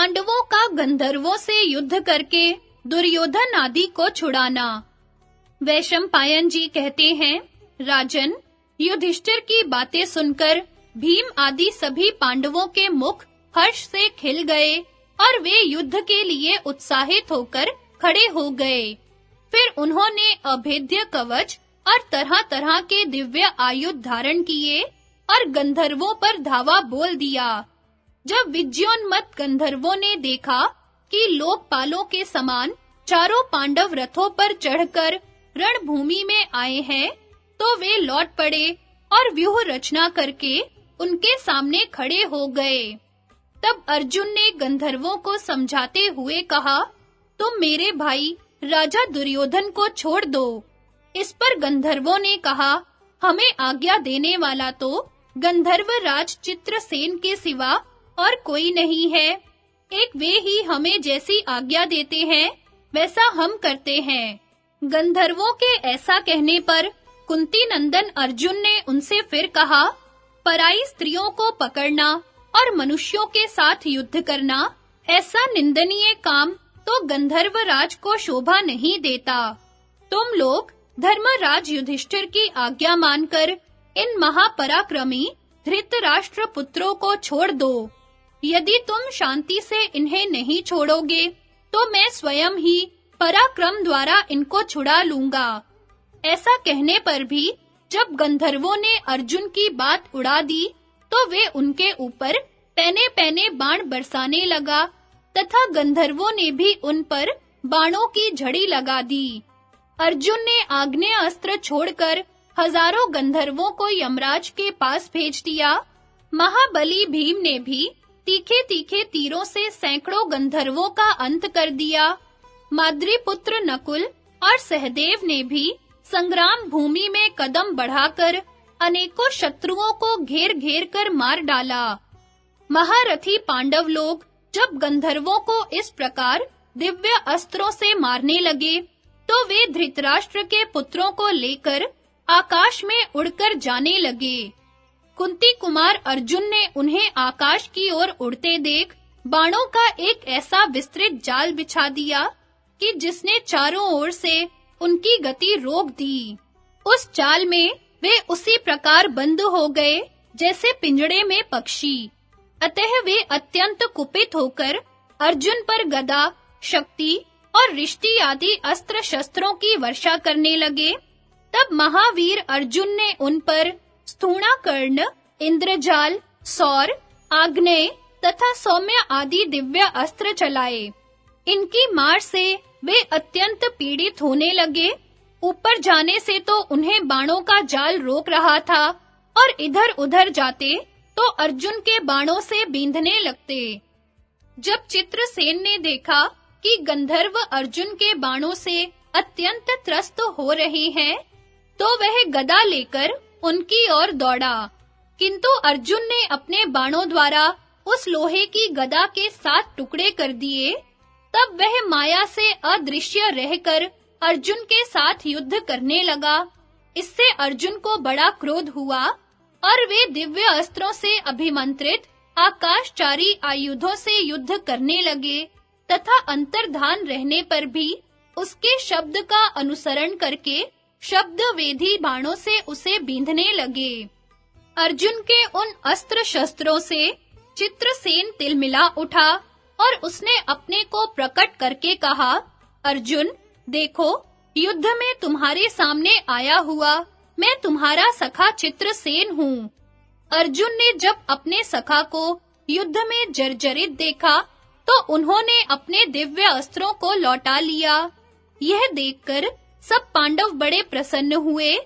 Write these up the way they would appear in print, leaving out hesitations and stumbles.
पांडवों का गंधर्वों से युद्ध करके दुर्योधन आदि को छुड़ाना। वैशंपायन जी कहते हैं, राजन, युधिष्ठिर की बातें सुनकर भीम आदि सभी पांडवों के मुख हर्ष से खिल गए और वे युद्ध के लिए उत्साहित होकर खड़े हो गए। फिर उन्होंने अभेद्य कवच और तरह-तरह के दिव्य आयुध धारण किए और गंधर्वों पर धावा बोल दिया। जब विजयोन्मत्त गंधर्वों ने देखा कि लोकपालों के समान चारों पांडव रथों पर चढ़कर रणभूमि में आए हैं, तो वे लौट पड़े और व्यूह रचना करके उनके सामने खड़े हो गए। तब अर्जुन ने गंधर्वों को समझाते हुए कहा, तुम मेरे भाई राजा दुर्योधन को छोड़ दो। इस पर गंधर्वों ने कहा, हमें आज्ञा देने वाला तो गंधर्व राज चित्रसेन के सिवा और कोई नहीं है। एक वे ही हमें जैसी आज्ञा देते हैं वैसा हम करते हैं। गंधर्वों के ऐसा कहने पर कुंती नंदन अर्जुन ने उनसे फिर कहा, पराई स्त्रियों को पकड़ना और मनुष्यों के साथ युद्ध करना ऐसा निंदनीय काम तो गंधर्व राज को शोभा नहीं देता। तुम लोग धर्मराज युधिष्ठिर की आज्ञा मानकर इन महापराक्रमी धृतराष्ट्र पुत्रों को छोड़ दो। यदि तुम शांति से इन्हें नहीं छोड़ोगे तो मैं स्वयं ही पराक्रम द्वारा इनको छुड़ा लूंगा। ऐसा कहने पर भी जब गंधर्वों ने अर्जुन की बात उड़ा दी तो वे उनके ऊपर पैने-पैने बाण बरसाने लगा तथा गंधर्वों ने भी उन पर बाणों की झड़ी लगा दी। अर्जुन ने आग्नेय अस्त्र छोड़कर हजारों गंधर्वों को यमराज के पास भेज दिया। महाबली भीम ने भी तीखे-तीखे तीरों से सैकड़ों गंधर्वों का अंत कर दिया। माद्री पुत्र नकुल और सहदेव ने भी संग्राम भूमि में कदम बढ़ाकर अनेकों शत्रुओं को घेर-घेर कर मार डाला। महारथी पांडव लोग जब गंधर्वों को इस प्रकार दिव्य अस्त्रों से मारने लगे, तो वे धृतराष्ट्र के पुत्रों को लेकर आकाश में उड़कर जाने लगे। कुंती कुमार अर्जुन ने उन्हें आकाश की ओर उड़ते देख बाणों का एक ऐसा विस्तृत जाल बिछा दिया कि जिसने चारों ओर से उनकी गति रोक दी। उस जाल में वे उसी प्रकार बंद हो गए जैसे पिंजड़े में पक्षी। अतः वे अत्यंत कुपित होकर अर्जुन पर गदा, शक्ति और रिष्टि आदि अस्त्र शस्त्रों की वर्षा करने लगे। तब महावीर अर्जुन ने उन पर स्थूणाकर्ण, इंद्रजाल, सौर, आग्नेय तथा सौम्य आदि दिव्य अस्त्र चलाए। इनकी मार से वे अत्यंत पीड़ित होने लगे। ऊपर जाने से तो उन्हें बाणों का जाल रोक रहा था और इधर-उधर जाते तो अर्जुन के बाणों से बींधने लगते। जब चित्रसेन ने देखा कि गंधर्व अर्जुन के बाणों से अत्यंत त्रस्त हो रहे हैं, तो वह गदा लेकर उनकी ओर दौड़ा। किंतु अर्जुन ने अपने बाणों द्वारा उस लोहे की गदा के 7 टुकड़े कर दिए। तब वह माया से अदृश्य रहकर अर्जुन के साथ युद्ध करने लगा। इससे अर्जुन को बड़ा क्रोध हुआ और वे दिव्य अस्त्रों से अभिमंत्रित आकाशचारी आयुधों से युद्ध करने लगे तथा अंतर्धान रहने पर भी उसके शब्द का अनुसरण करके शब्द वेधी बाणों से उसे बींधने लगे। अर्जुन के उन अस्त्र शस्त्रों से चित्रसेन तिलमिला उठा और उसने अपने को प्रकट करके कहा, अर्जुन, देखो, युद्ध में तुम्हारे सामने आया हुआ मैं तुम्हारा सखा चित्रसेन हूँ। अर्जुन ने जब अपने सखा को युद्ध में जर्जरित देखा तो उन्होंने अपने दिव्य अस्त्रों को लौटा लिया। यह देखकर सब पांडव बड़े प्रसन्न हुए।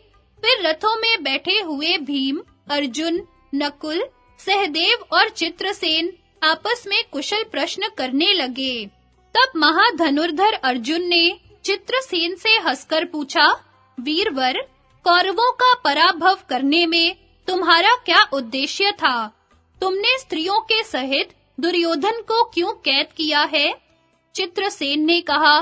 फिर रथों में बैठे हुए भीम, अर्जुन, नकुल, सहदेव और चित्रसेन आपस में कुशल प्रश्न करने लगे। तब महाधनुर्धर अर्जुन ने चित्रसेन से हंसकर पूछा, वीरवर, कौरवों का पराभव करने में तुम्हारा क्या उद्देश्य था? तुमने स्त्रियों के सहित दुर्योधन को क्यों कैद किया है? चित्रसेन ने कहा,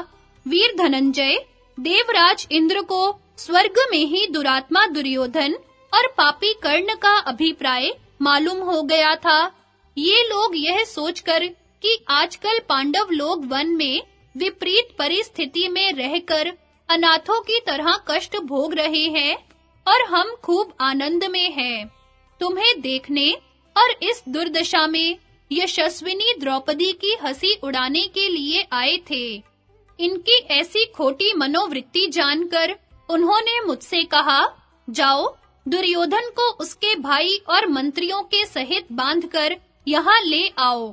वीर धनंजय, देवराज इंद्र को स्वर्ग में ही दुरात्मा दुर्योधन और पापी कर्ण का अभिप्राय मालूम हो गया था। ये लोग यह सोचकर कि आजकल पांडव लोग वन में विपरीत परिस्थिति में रहकर अनाथों की तरह कष्ट भोग रहे हैं और हम खूब आनंद में हैं। तुम्हें देखने और इस दुर्दशा में यशस्विनी द्रौपदी की हंसी उड़ाने के लिए आए थे। इनकी ऐसी खोटी मनोवृत्ति जानकर उन्होंने मुझसे कहा, जाओ दुर्योधन को उसके भाई और मंत्रियों के सहित बांधकर यहाँ ले आओ।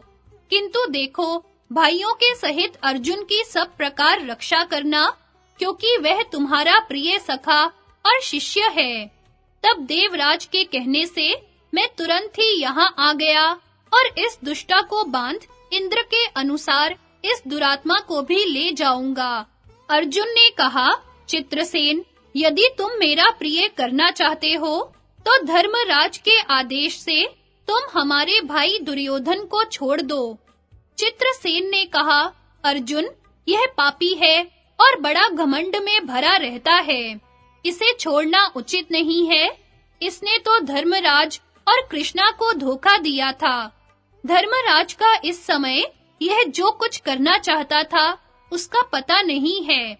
किंतु देखो, भाइयों के सहित अर्जुन की सब प्रकार रक्षा करना, क्योंकि वह तुम्हारा प्रिय सखा और शिष्य है। तब देवराज के कहने से मैं तुरंत ही यहाँ आ गया और इस दुष्टा को बांध इंद्र के अनुसार इस दुरात्मा को भी ले जाऊंगा। अर्जुन ने कहा, चित्रसेन, यदि तुम मेरा प्रिय करना चाहते हो तो धर्मराज के आदेश से तुम हमारे भाई दुर्योधन को छोड़ दो। चित्रसेन ने कहा, अर्जुन यह पापी है और बड़ा घमंड में भरा रहता है, इसे छोड़ना उचित नहीं है। इसने तो धर्मराज और कृष्णा को धोखा दिया था। धर्मराज का इस समय यह जो कुछ करना चाहता था उसका पता नहीं है।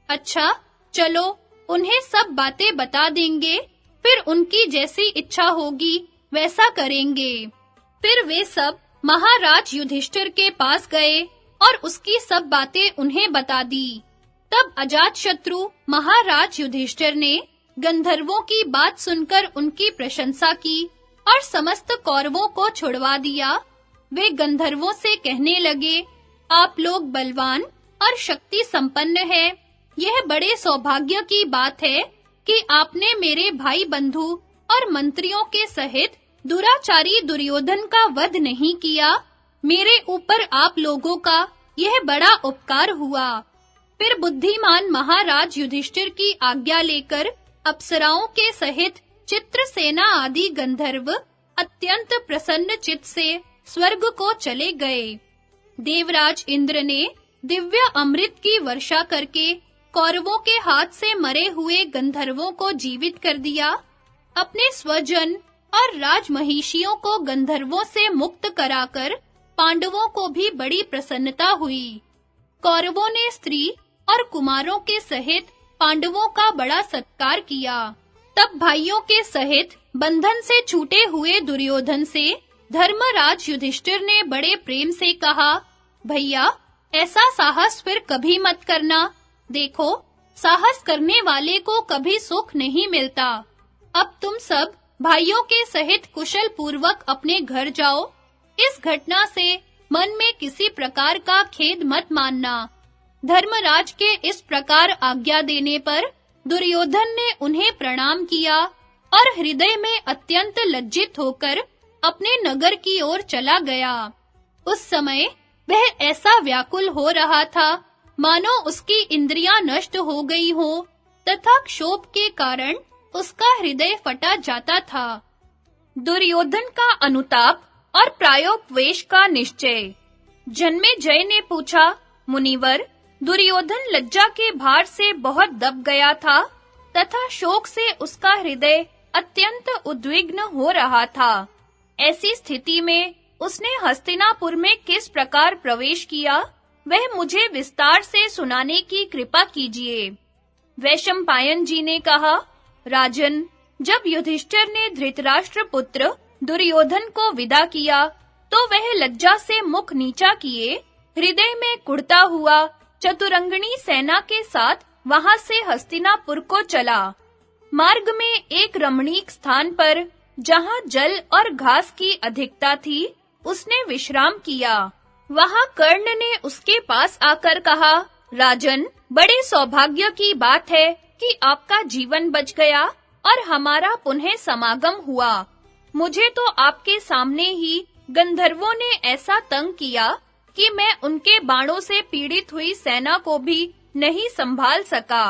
अच्छा, चलो उन्हें सब बातें बता देंगे, फिर उनकी जैसी इच्छा होगी वैसा करेंगे। फिर वे सब महाराज युधिष्ठिर के पास गए और उसकी सब बातें उन्हें बता दी। तब अजातशत्रु महाराज युधिष्ठिर ने गंधर्वों की बात सुनकर उनकी प्रशंसा की और समस्त कौरवों को छुड़वा दिया। वे गंधर्वों से कहने लगे, आप लोग बलवान और शक्ति संपन्न हैं। यह बड़े सौभाग्य की बात है कि आपने मेरे भाई बंधु और मंत्रियों के सहित दुराचारी दुर्योधन का वध नहीं किया। मेरे ऊपर आप लोगों का यह बड़ा उपकार हुआ। फिर बुद्धिमान महाराज युधिष्ठिर की आज्ञा लेकर अप्सराओं के सहित चित्रसेना आदि गंधर्व अत्यंत प्रसन्न चित्त से स्वर्ग को चले गए। देवराज इंद्र ने दिव्य अमृत की वर्षा करके कौरवों के हाथ से मरे हुए गंधर्वों को जीवित कर दिया। अपने स्वजन और राजमहिषियों को गंधर्वों से मुक्त कराकर पांडवों को भी बड़ी प्रसन्नता हुई। कौरवों ने स्त्री और कुमारों के सहित पांडवों का बड़ा सत्कार किया। तब भाइयों के सहित बंधन से छूटे हुए दुर्योधन से धर्मराज युधिष्ठिर ने बड़े प्रेम से कहा, भैया ऐसा साहस फिर कभी मत करना। देखो, साहस करने वाले को कभी सुख नहीं मिलता। अब तुम सब भाइयों के सहित कुशल पूर्वक अपने घर जाओ। इस घटना से मन में किसी प्रकार का खेद मत मानना। धर्मराज के इस प्रकार आज्ञा देने पर दुर्योधन ने उन्हें प्रणाम किया और हृदय में अत्यंत लज्जित होकर अपने नगर की ओर चला गया। उस समय वह ऐसा व्याकुल हो रहा था मानो उसकी इंद्रियां नष्ट हो गई हो तथा क्षोभ के कारण उसका हृदय फटा जाता था। दुर्योधन का अनुताप और प्रायोपवेश का निश्चय। जन्मेजय ने पूछा, मुनिवर, दुर्योधन लज्जा के भार से बहुत दब गया था तथा शोक से उसका हृदय अत्यंत उद्विग्न हो रहा था। ऐसी स्थिति में उसने हस्तिनापुर में किस प्रकार प्रवेश किया, वह मुझे विस्तार से सुनाने की कृपा कीजिए। वैशंपायन जी ने कहा, राजन, जब युधिष्ठिर ने धृतराष्ट्र पुत्र दुर्योधन को विदा किया तो वह लज्जा से मुख नीचा किए हृदय में कुढ़ता हुआ चतुरंगनी सेना के साथ वहां से हस्तिनापुर को चला। मार्ग में एक रमणीक स्थान पर जहां जल और घास की अधिकता थी, उसने विश्राम किया। वहां कर्ण ने उसके पास आकर कहा, राजन, बड़े सौभाग्य की बात है कि आपका जीवन बच गया और हमारा पुनः समागम हुआ। मुझे तो आपके सामने ही गंधर्वों ने ऐसा तंग किया कि मैं उनके बाणों से पीड़ित हुई सेना को भी नहीं संभाल सका।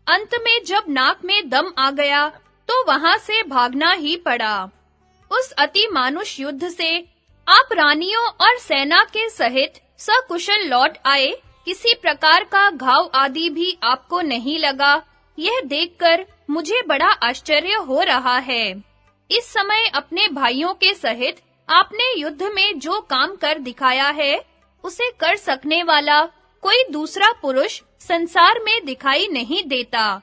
अंत में जब नाक में दम आ गया तो वहां से भागना ही पड़ा। उस अति मानुष युद्ध से आप रानियों और सेना के सहित सकुशल लौट आए। किसी प्रकार का घाव आदि भी आपको नहीं लगा। यह देखकर मुझे बड़ा आश्चर्य हो रहा है। इस समय अपने भाइयों के सहित आपने युद्ध में जो काम कर दिखाया है, उसे कर सकने वाला कोई दूसरा पुरुष संसार में दिखाई नहीं देता।